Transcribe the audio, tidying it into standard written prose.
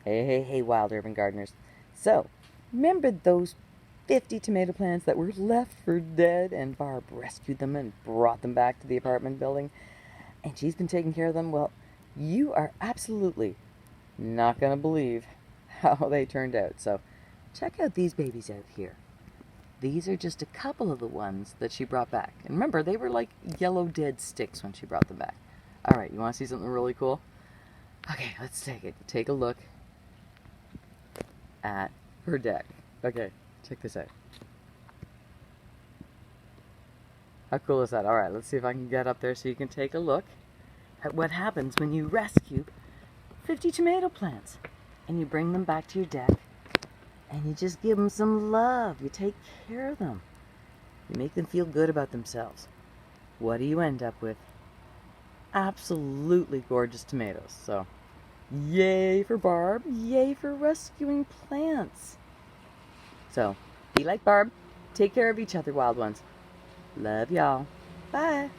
Hey, wild urban gardeners. So, remember those 50 tomato plants that were left for dead and Barb rescued them and brought them back to the apartment building? And she's been taking care of them? Well, you are absolutely not going to believe how they turned out. So, check out these babies out here. These are just a couple of the ones that she brought back. And remember, they were like yellow dead sticks when she brought them back. All right, you want to see something really cool? Okay, let's take a look at her deck. Okay, check this out. How cool is that? All right, let's see if I can get up there so you can take a look at what happens when you rescue 50 tomato plants and you bring them back to your deck and you just give them some love. You take care of them. You make them feel good about themselves. What do you end up with? Absolutely gorgeous tomatoes. So, yay for Barb. Yay for rescuing plants. So, be like Barb. Take care of each other, wild ones. Love y'all. Bye.